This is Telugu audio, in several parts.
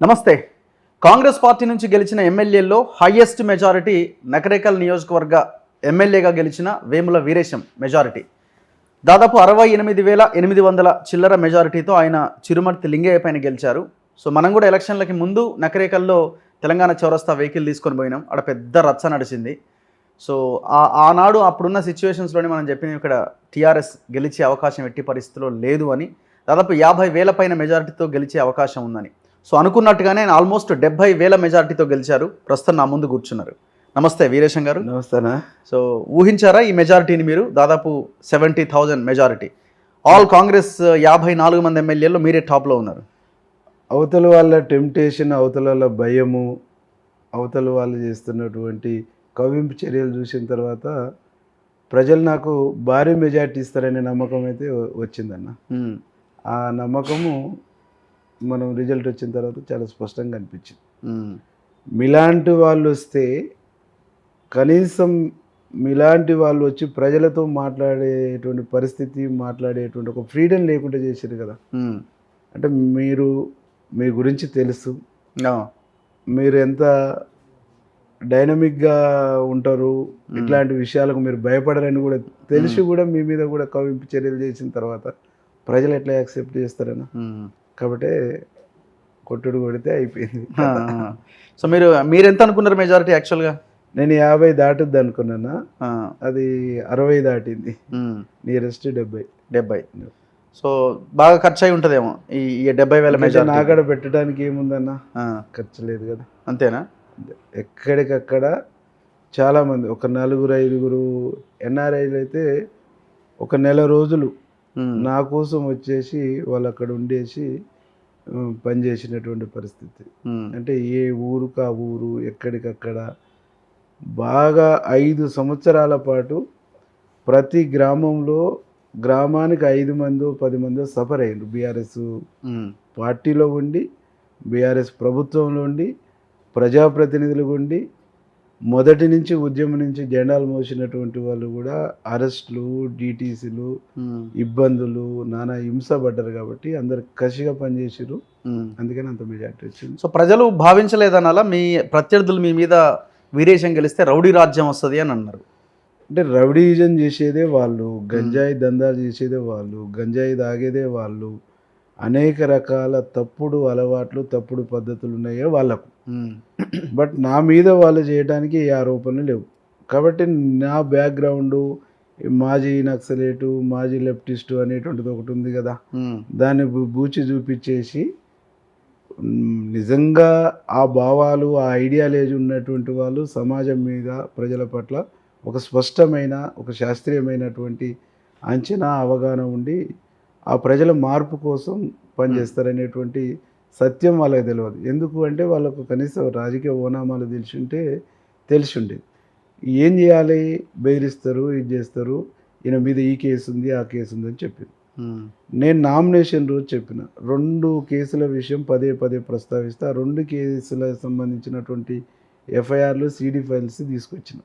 నమస్తే. కాంగ్రెస్ పార్టీ నుంచి గెలిచిన ఎమ్మెల్యేల్లో హైయెస్ట్ మెజారిటీ నకరేకల్ నియోజకవర్గ ఎమ్మెల్యేగా గెలిచిన వేముల వీరేశం మెజారిటీ. దాదాపు 68,800 చిల్లర మెజారిటీతో ఆయన చిరుమర్తి లింగయ్య పైన గెలిచారు. సో మనం కూడా ఎలక్షన్లకి ముందు నకరేకల్లో తెలంగాణ చౌరస్తా వెహికల్ తీసుకొని పోయినాం. అక్కడ పెద్ద రచ్చ నడిచింది. సో ఆనాడు అప్పుడున్న సిచ్యువేషన్స్లోనే మనం చెప్పింది ఇక్కడ టీఆర్ఎస్ గెలిచే అవకాశం ఎట్టి పరిస్థితుల్లో లేదు అని, దాదాపు 50,000 పైన మెజారిటీతో గెలిచే అవకాశం ఉందని. సో అనుకున్నట్టుగానే ఆయన ఆల్మోస్ట్ 70,000 మెజారిటీతో గెలిచారు. ప్రస్తుతం నా ముందు కూర్చున్నారు. నమస్తే వీరేశం గారు. నమస్తేనా. సో ఊహించారా ఈ మెజారిటీని మీరు? దాదాపు 70,000 మెజారిటీ. ఆల్ కాంగ్రెస్ 54 మంది ఎమ్మెల్యేల్లో మీరే టాప్లో ఉన్నారు. అవతల వాళ్ళ టెంప్టేషన్, అవతల వాళ్ళ భయము, అవతల వాళ్ళు చేస్తున్నటువంటి కవ్వింపు చర్యలు చూసిన తర్వాత ప్రజలు నాకు భారీ మెజారిటీ ఇస్తారనే నమ్మకం అయితే వచ్చిందన్న. ఆ నమ్మకము మనం రిజల్ట్ వచ్చిన తర్వాత చాలా స్పష్టంగా అనిపించింది. మీలాంటి వాళ్ళు వస్తే, కనీసం మీలాంటి వాళ్ళు వచ్చి ప్రజలతో మాట్లాడేటువంటి పరిస్థితి, మాట్లాడేటువంటి ఒక ఫ్రీడమ్ లేకుండా చేశారు కదా. అంటే మీ గురించి తెలుసు, మీరు ఎంత డైనమిక్గా ఉంటారు, ఇట్లాంటి విషయాలకు మీరు భయపడరని కూడా తెలిసి కూడా మీ మీద కూడా కవింపు చర్యలు చేసిన తర్వాత ప్రజలు ఎట్లా యాక్సెప్ట్ చేస్తారన్న. కాబట్టి కొట్టుడు కొడితే అయిపోయింది. సో మీరు ఎంత అనుకున్నారు మెజారిటీ? యాక్చువల్గా నేను 50 దాటుద్ది అనుకున్నానా, అది 60 దాటింది. నియరెస్ట్ 70. సో బాగా ఖర్చు అయి ఉంటుందేమో ఈ 70,000 మెజారిటీ. నాకడ పెట్టడానికి ఏముందన్న, ఖర్చు లేదు కదా. అంతేనా? ఎక్కడికక్కడ చాలామంది, ఒక 4-5 ఎన్ఆర్ఐలు అయితే ఒక నెల రోజులు నా కోసం వచ్చేసి వాళ్ళు అక్కడ ఉండేసి పనిచేసినటువంటి పరిస్థితి. అంటే ఏ ఊరుకు ఆ ఊరు, ఎక్కడికక్కడ బాగా 5 సంవత్సరాల పాటు ప్రతి గ్రామంలో, గ్రామానికి 5 మందో 10 మందో సఫర్ అయ్యారు. బీఆర్ఎస్ పార్టీలో ఉండి, బీఆర్ఎస్ ప్రభుత్వంలో ఉండి, ప్రజాప్రతినిధులుగా ఉండి, మొదటి నుంచి ఉద్యమం నుంచి జెండాలు మోసినటువంటి వాళ్ళు కూడా అరెస్టులు, డిటీసీలు, ఇబ్బందులు, నానా హింస పడ్డారు. కాబట్టి అందరు కసిగా పనిచేసారు. అందుకని అంత మెజార్టీ వచ్చింది. సో ప్రజలు భావించలేదనాలా మీ ప్రత్యర్థులు మీ మీద వీరేశం గెలిస్తే రౌడీ రాజ్యం వస్తుంది అని అన్నారు? అంటే రౌడీజం చేసేదే వాళ్ళు, గంజాయి దందాలు చేసేదే వాళ్ళు, గంజాయి తాగేదే వాళ్ళు, అనేక రకాల తప్పుడు అలవాట్లు, తప్పుడు పద్ధతులు ఉన్నాయో వాళ్ళకు. బట్ నా మీద వాళ్ళు చేయడానికి ఏ ఆరోపణలు లేవు. కాబట్టి నా బ్యాక్గ్రౌండు మాజీ నక్సలేటు, మాజీ లెఫ్టిస్టు అనేటువంటిది ఒకటి ఉంది కదా, దాన్ని బూచి చూపించేసి నిజంగా ఆ భావాలు, ఆ ఐడియాలజీ ఉన్నటువంటి వాళ్ళు సమాజం మీద, ప్రజల పట్ల ఒక స్పష్టమైన, ఒక శాస్త్రీయమైనటువంటి అంచనా, అవగాహన ఉండి ఆ ప్రజల మార్పు కోసం పనిచేస్తారనేటువంటి సత్యం వాళ్ళకి తెలియదు. ఎందుకు అంటే వాళ్ళకు కనీసం రాజకీయ ఓనామాలు తెలిసి ఉండేది. ఏం చేయాలి, బెదిరిస్తారు, ఇది చేస్తారు, ఈయన మీద ఈ కేసు ఉంది, ఆ కేసు ఉంది అని చెప్పింది. నేను నామినేషన్ రోజు చెప్పిన 2 కేసుల విషయం పదే ప్రస్తావిస్తే, ఆ 2 కేసులకు సంబంధించినటువంటి ఎఫ్ఐఆర్లు, సిడి ఫైల్స్ తీసుకొచ్చిన.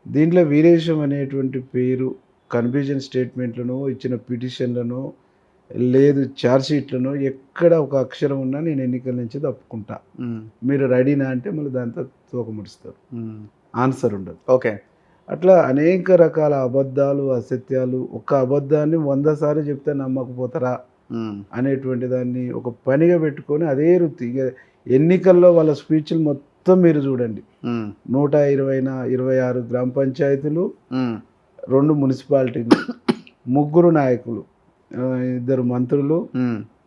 దీంట్లో వీరేశం అనేటువంటి పేరు కన్ఫ్యూజన్ స్టేట్మెంట్లను, ఇచ్చిన పిటిషన్లను, లేదు ఛార్జ్షీట్లను ఎక్కడ ఒక అక్షరం ఉన్నా నేను ఎన్నికల నుంచి తప్పుకుంటా, మీరు రెడీనా అంటే మళ్ళీ దాంతో తోకముడుస్తారు, ఆన్సర్ ఉండదు. ఓకే. అట్లా అనేక రకాల అబద్ధాలు, అసత్యాలు, ఒక అబద్ధాన్ని 100 సార్లు చెప్తే నమ్మకపోతారా అనేటువంటి దాన్ని ఒక పనిగా పెట్టుకొని అదే వృత్తి. ఇక ఎన్నికల్లో వాళ్ళ స్పీచ్లు మొత్తం మీరు చూడండి. 126 గ్రామ పంచాయతీలు, 2 మున్సిపాలిటీలు, 3 నాయకులు, 2 మంత్రులు,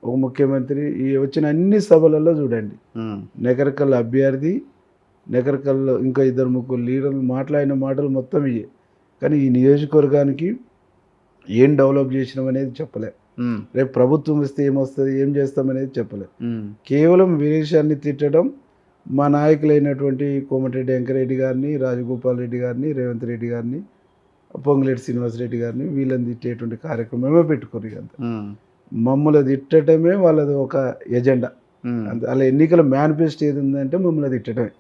ఒక ముఖ్యమంత్రి, ఈ వచ్చిన అన్ని సభలలో చూడండి. నకరేకల్ అభ్యర్థి, నకరేకల్లో ఇంకా 2-3 లీడర్లు మాట్లాడిన మాటలు మొత్తం ఇవే. కానీ ఈ నియోజకవర్గానికి ఏం డెవలప్ చేసినాం అనేది చెప్పలే. రేపు ప్రభుత్వం వస్తే ఏమొస్తుంది, ఏం చేస్తామనేది చెప్పలే. కేవలం వీరేశాన్ని తిట్టడం, మా నాయకులైనటువంటి కోమటిరెడ్డి వెంకరెడ్డి గారిని, రాజగోపాల్ రెడ్డి గారిని, రేవంత్ రెడ్డి గారిని, పొంగులేటి శ్రీనివాసరెడ్డి గారిని, వీళ్ళని తిట్టేటువంటి కార్యక్రమమే పెట్టుకోరు. అంత మమ్మల్ని తిట్టడమే వాళ్ళది ఒక ఎజెండా. అలా ఎన్నికల మేనిఫెస్టో ఏది ఉందంటే మమ్మల్ని తిట్టడమే.